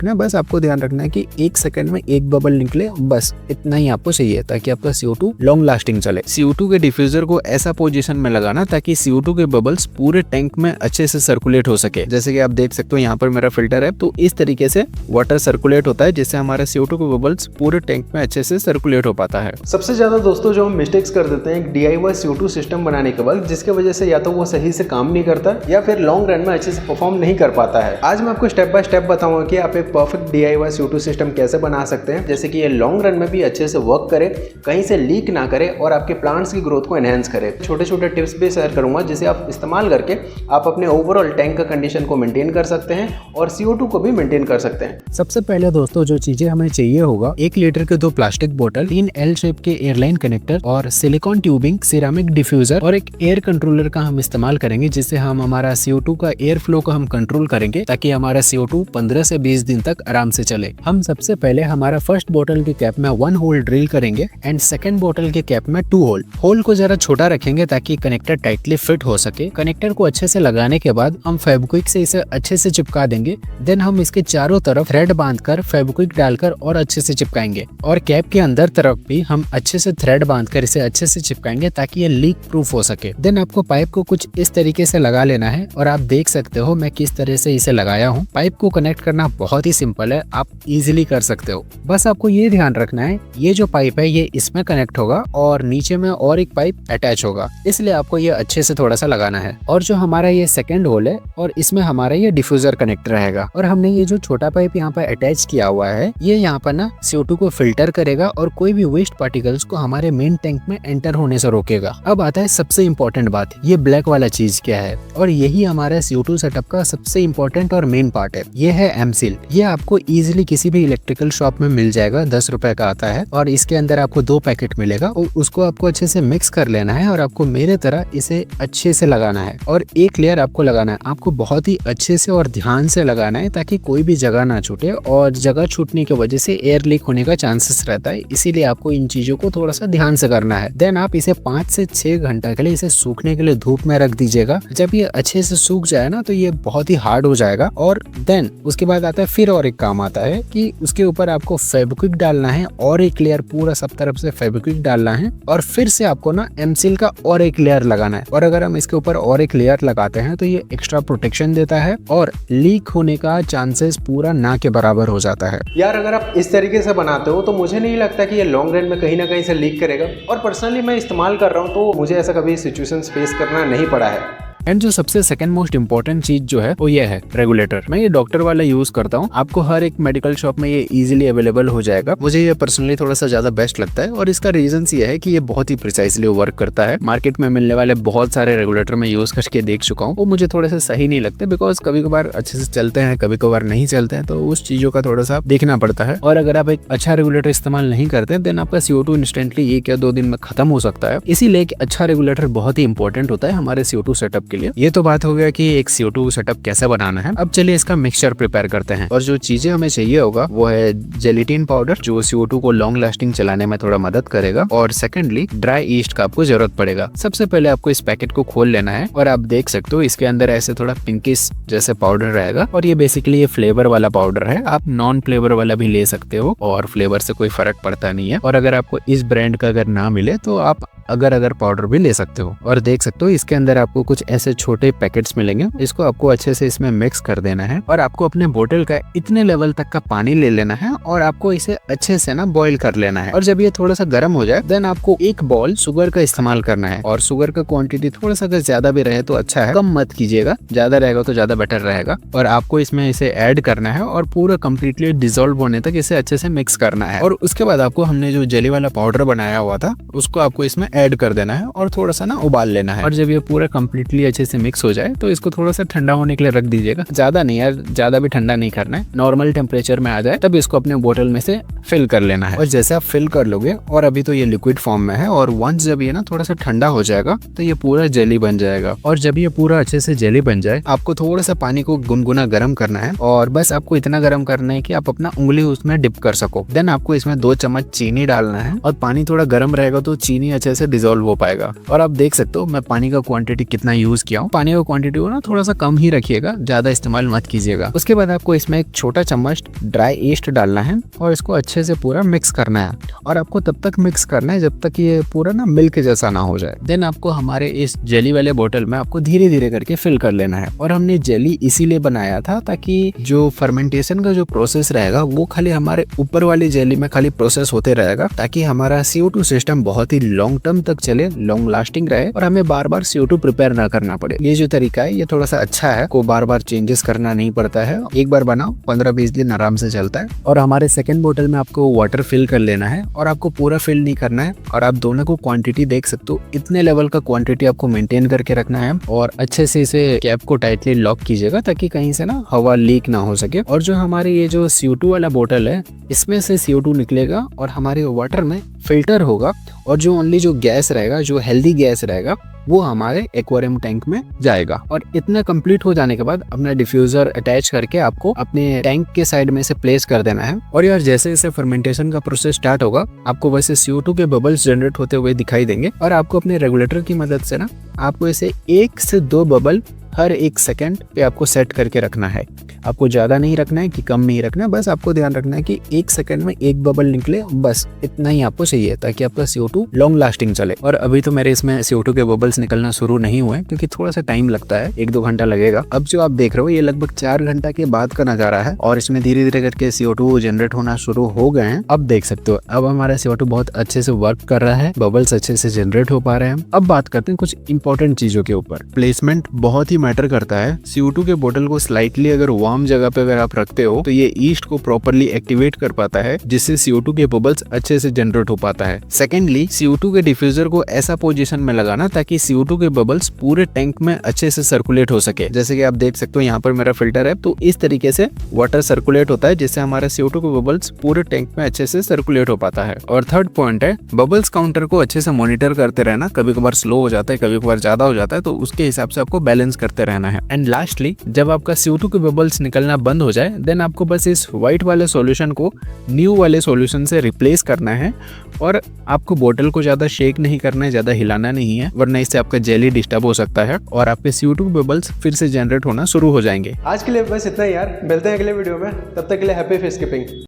रखना है, बस आपको ध्यान रखना है कि 1 सेकंड में 1 बबल निकले, बस इतना ही आपको चाहिए ताकि आपका CO2 लॉन्ग लास्टिंग चले। CO2 के डिफ्यूजर को ऐसा पोजीशन में लगाना ताकि CO2 के बबल्स पूरे टैंक में अच्छे से सर्कुलेट हो सके। जैसे कि आप देख सकते हो यहाँ पर मेरा फिल्टर है, तो इस तरीके से वाटर सर्कुलेट होता है जिससे हमारा CO2 के बबल्स पूरे टैंक में अच्छे से सर्कुलेट हो पाता है। सबसे ज्यादा दोस्तों जो हम मिस्टेक्स कर देते हैं एक DIY CO2 सिस्टम बनाने के बाद, जिसके वजह से या तो वो सही से काम नहीं करता या फिर लॉन्ग रन में अच्छे से परफॉर्म नहीं कर पाता है। आज मैं आपको स्टेप बाय स्टेप बताऊंगा कि आप एक परफेक्ट DIY CO2 सिस्टम कैसे बना सकते हैं, जैसे कि ये लॉन्ग रन में भी अच्छे से वर्क करे, कहीं से लीक ना करे और आपके प्लांट्स की ग्रोथ को एनहेंस करे। छोटे छोटे टिप्स भी शेयर करूंगा जिसे आप इस्तेमाल करके आप अपने ओवरऑल टैंक का कंडीशन को मेंटेन कर सकते हैं और CO2 को भी मेंटेन कर सकते हैं। सबसे पहले दोस्तों जो चीजें हमें चाहिए होगा, 1 लीटर के 2 प्लास्टिक बोतल, 3 L शेप के एयरलाइन कनेक्टर और सिलिकॉन ट्यूबिंग, सिरामिक डिफ्यूजर और एक एयर कंट्रोलर का हम इस्तेमाल करेंगे, जिससे हम हमारा CO2 का एयर फ्लो को हम कंट्रोल करेंगे ताकि हमारा CO2 15 से 20 दिन तक आराम से चले। हम सबसे पहले हमारा फर्स्ट बोतल के कैप में 1 होल ड्रिल करेंगे एंड सेकंड बोतल के कैप में 2 होल। होल को जरा छोटा रखेंगे ताकि कनेक्टर टाइटली फिट हो सके। कनेक्टर को अच्छे से लगाने के बाद हम फेविक्विक से इसे अच्छे से चिपका देंगे। देन हम इसके चारों तरफ थ्रेड बांधकर फेविक्विक डालकर और अच्छे से चिपकाएंगे और कैप के अंदर तरफ भी हम अच्छे से थ्रेड बांधकर इसे अच्छे से चिपकाएंगे ताकि ये लीक प्रूफ हो सके। देन आपको पाइप को कुछ इस तरीके से लगा लेना है और आप देख सकते हो मैं किस तरह से इसे लगाया हूँ। पाइप को कनेक्ट करना बहुत ही सिंपल है, आप इजीली कर सकते हो। बस आपको ये ध्यान रखना है ये जो पाइप है ये इसमें कनेक्ट होगा और नीचे में और एक पाइप अटैच होगा, इसलिए आपको ये अच्छे से थोड़ा सा लगाना है। और जो हमारा ये सेकंड होल है और इसमें हमारा ये डिफ्यूजर कनेक्ट रहेगा और हमने ये जो छोटा पाइप यहाँ पर अटैच किया हुआ है ये यहाँ पर ना CO2 को फिल्टर करेगा और कोई भी वेस्ट पार्टिकल्स को हमारे मेन टैंक में एंटर होने से रोकेगा। अब आता है सबसे इम्पोर्टेंट बात, ये ब्लैक वाला चीज क्या है, और यही हमारे CO2 सेटअप का सबसे इम्पोर्टेंट और मेन पार्ट है। ये है एमसील। ये आपको इजीली किसी भी इलेक्ट्रिकल शॉप में मिल जाएगा, 10 रुपए का आता है और इसके अंदर आपको 2 पैकेट मिलेगा और उसको आपको अच्छे से मिक्स कर लेना है और आपको मेरे तरह इसे अच्छे से लगाना है और एक लेयर आपको लगाना है। आपको बहुत ही अच्छे से और ध्यान से लगाना है ताकि कोई भी जगह ना छूटे और जगह छूटने की वजह से एयर लीक होने का चांसेस रहता है, इसीलिए आपको इन चीजों को थोड़ा सा ध्यान से करना है। देन आप इसे 5 से 6 घंटा के लिए इसे सूखने के लिए धूप में रख दीजिएगा। जब ये अच्छे से सूख जाए ना तो ये बहुत ही हार्ड हो जाएगा और देन उसके बाद आता है फिर और एक काम आता है कि उसके ऊपर आपको फेविक्विक डालना है और एक लेयर पूरा सब तरफ से फेविक्विक डालना है और फिर से आपको ना एमसील का और एक लेयर लगाना है। और अगर हम इसके ऊपर और एक लेयर लगाते हैं तो ये एक्स्ट्रा प्रोटेक्शन देता है और लीक होने का चांसेस पूरा ना के बराबर हो जाता है। यार अगर आप इस तरीके से बनाते हो तो मुझे नहीं लगता कि ये लॉन्ग रन में कहीं ना कहीं से लीक करेगा और पर्सनली मैं इस्तेमाल कर रहा हूँ तो मुझे ऐसा कभी सिचुएशन फेस करना नहीं पड़ा है। एंड जो सबसे सेकंड मोस्ट इम्पोर्टेंट चीज जो है वो ये है रेगुलेटर। मैं ये डॉक्टर वाला यूज करता हूँ, आपको हर एक मेडिकल शॉप में ये इजीली अवेलेबल हो जाएगा। मुझे ये पर्सनली थोड़ा सा ज्यादा बेस्ट लगता है और इसका रीजन ये है कि ये बहुत ही प्रिसाइसली वर्क करता है। मार्केट में मिलने वाले बहुत सारे रेगुलेटर में यूज करके देख चुका हूँ, वो मुझे थोड़े से सही नहीं लगते बिकॉज कभी कभार अच्छे से चलते हैं, कभी कभार नहीं चलते हैं, तो उस चीजों का थोड़ा सा देखना पड़ता है। और अगर आप एक अच्छा रेगुलेटर इस्तेमाल नहीं करते देन आपका CO2 इंस्टेंटली 1 या 2 दिन में खत्म हो सकता है। इसीलिए एक अच्छा रेगुलेटर बहुत ही इंपॉर्टेंट होता है हमारे CO2 सेटअप के लिए। ये तो बात हो गया कि एक CO2 सेटअप कैसे बनाना है। अब चलिए इसका मिक्सचर प्रिपेयर करते हैं और जो चीजें हमें चाहिए होगा वो है जेलेटिन पाउडर जो CO2 को लॉन्ग लास्टिंग चलाने में थोड़ा मदद करेगा और सेकेंडली ड्राई ईस्ट का आपको जरूरत पड़ेगा। सबसे पहले आपको इस पैकेट को खोल लेना है और आप देख सकते हो इसके अंदर ऐसे थोड़ा पिंकिश जैसे पाउडर रहेगा और ये बेसिकली ये फ्लेवर वाला पाउडर है। आप नॉन फ्लेवर वाला भी ले सकते हो और फ्लेवर से कोई फर्क पड़ता नहीं है। और अगर आपको इस ब्रांड का अगर ना मिले तो आप अगर पाउडर भी ले सकते हो। और देख सकते हो इसके अंदर आपको कुछ ऐसे छोटे पैकेट्स मिलेंगे, इसको आपको अच्छे से इसमें मिक्स कर देना है और आपको अपने बोतल का इतने लेवल तक का पानी ले लेना है और आपको इसे अच्छे से ना बॉईल कर लेना है। और जब ये थोड़ा सा गर्म हो जाए देन आपको 1 बॉल शुगर का इस्तेमाल करना है और शुगर का क्वांटिटी थोड़ा सा अगर ज्यादा भी रहे तो अच्छा है, कम मत कीजिएगा, ज्यादा रहेगा तो ज्यादा बेटर रहेगा। और आपको इसमें इसे ऐड करना है और पूरा कम्प्लीटली डिसॉल्व होने तक इसे अच्छे से मिक्स करना है। और उसके बाद आपको हमने जो जेली वाला पाउडर बनाया हुआ था उसको आपको इसमें ऐड कर देना है और थोड़ा सा ना उबाल लेना है। और जब ये पूरा कम्प्लीटली अच्छे से मिक्स हो जाए तो इसको थोड़ा सा ठंडा होने के लिए रख दीजिएगा। ज्यादा नहीं यार, ज्यादा भी ठंडा नहीं करना है, नॉर्मल टेम्परेचर में आ जाए तब इसको अपने बोतल में से फिल कर लेना है। और जैसे आप फिल कर लोगे और अभी तो ये लिक्विड फॉर्म में है और वंस जब ये ना थोड़ा सा ठंडा हो जाएगा तो ये पूरा जेली बन जाएगा। और जब ये पूरा अच्छे से जेली बन जाए आपको थोड़ा सा पानी को गुनगुना गर्म करना है और बस आपको इतना गर्म करना है कि आप अपना उंगली उसमें डिप कर सको। देन आपको इसमें 2 चम्मच चीनी डालना है और पानी थोड़ा गर्म रहेगा तो चीनी अच्छे से डिजोल्व हो पाएगा। और आप देख सकते हो मैं पानी का क्वांटिटी कितना यूज किया हूँ। पानी का क्वांटिटी को ना थोड़ा सा कम ही रखिएगा, ज्यादा इस्तेमाल मत कीजिएगा। उसके बाद आपको इसमें एक छोटा चम्मच ड्राई ईस्ट डालना है और इसको अच्छे से पूरा मिक्स करना है। और आपको तब तक मिक्स करना है जब तक ये पूरा ना मिल्क जैसा ना हो जाए। देन आपको हमारे इस जेली वाले बोतल में आपको धीरे धीरे करके फिल कर लेना है। और हमने जेली इसीलिए बनाया था ताकि जो फर्मेंटेशन का जो प्रोसेस रहेगा वो खाली हमारे ऊपर वाली जेली में खाली प्रोसेस होते रहेगा, ताकि हमारा CO2 सिस्टम बहुत ही लॉन्ग टर्म तक चले, लॉन्ग लास्टिंग रहे और हमें बार बार CO2 प्रिपेयर ना करना पड़े। ये जो तरीका है ये थोड़ा सा अच्छा है, को बार बार चेंजेस करना नहीं पड़ता है। एक बार बनाओ 15-20 दिन आराम से चलता है। और हमारे सेकंड बोतल में आपको वाटर फिल कर लेना है और आपको पूरा फिल नहीं करना है। और आप दोनों को क्वांटिटी देख सकते हो, इतने लेवल का क्वांटिटी आपको मेंटेन करके रखना है और अच्छे से इसे कैप को टाइटली लॉक कीजिएगा ताकि कहीं से ना हवा लीक ना हो सके। और जो हमारे ये जो CO2 वाला बोतल है इसमें से CO2 निकलेगा और हमारे वाटर में फिल्टर होगा और जो ओनली जो गैस रहेगा, जो हेल्दी गैस रहेगा वो हमारे एक्वेरियम टैंक में जाएगा। और इतना कंप्लीट हो जाने के बाद अपना डिफ्यूजर अटैच करके आपको अपने टैंक के साइड में से प्लेस कर देना है। और यार जैसे जैसे फर्मेंटेशन का प्रोसेस स्टार्ट होगा आपको वैसे CO2 के बबल्स जनरेट होते हुए दिखाई देंगे। और आपको अपने रेगुलेटर की मदद से ना आपको इसे 1 से 2 बबल हर 1 सेकंड पे आपको सेट करके रखना है। आपको ज्यादा नहीं रखना है कि कम नहीं रखना है, बस आपको ध्यान रखना है कि 1 सेकंड में 1 बबल निकले, बस इतना ही आपको चाहिए ताकि आपका CO2 लॉन्ग लास्टिंग चले। और अभी तो मेरे इसमें CO2 के बबल्स निकलना शुरू नहीं हुए क्योंकि थोड़ा सा टाइम लगता है, 1-2 घंटा लगेगा। अब जो आप देख रहे हो ये लगभग 4 घंटा के बाद का नजारा है और इसमें धीरे धीरे करके CO2 जनरेट होना शुरू हो गए हैं। अब देख सकते हो अब हमारा CO2 बहुत अच्छे से वर्क कर रहा है, बबल्स अच्छे से जनरेट हो पा रहे हैं। अब बात करते हैं कुछ इंपॉर्टेंट चीजों के ऊपर। प्लेसमेंट बहुत ही मैटर करता है। CO2 के बोतल को स्लाइटली अगर वार्म जगह पे अगर आप रखते हो तो ये ईस्ट को प्रॉपरली एक्टिवेट कर पाता है जिससे CO2 के बबल्स अच्छे से जनरेट हो पाता है। सेकेंडली CO2 के डिफ्यूजर को ऐसा पोजीशन में लगाना ताकि CO2 के बबल्स पूरे टैंक में अच्छे से सर्कुलेट हो सके। जैसे कि आप देख सकते हो यहाँ पर मेरा फिल्टर है तो इस तरीके से वाटर सर्कुलेट होता है जिससे हमारा CO2 के बबल्स पूरे टैंक में अच्छे से सर्कुलेट हो पाता है। और थर्ड पॉइंट है बबल्स काउंटर को अच्छे से मॉनिटर करते रहना। कभी कभार स्लो हो जाता है, कभी कभार ज्यादा हो जाता है, तो उसके हिसाब से आपको बैलेंस करते रहना है। एंड लास्टली जब आपका CO2 के बबल्स निकलना बंद हो जाए देन आपको बस इस व्हाइट वाले सॉल्यूशन को न्यू वाले सॉल्यूशन से रिप्लेस करना है। और आपको बोतल को ज्यादा शेक नहीं करना है, ज्यादा हिलाना नहीं है, वरना इससे आपका जेली डिस्टर्ब हो सकता है और आपके CO2 बबल्स फिर से जनरेट होना शुरू हो जाएंगे। आज के लिए बस इतना ही यार, मिलते हैं अगले वीडियो में, तब तक के लिए हैप्पी फिश कीपिंग।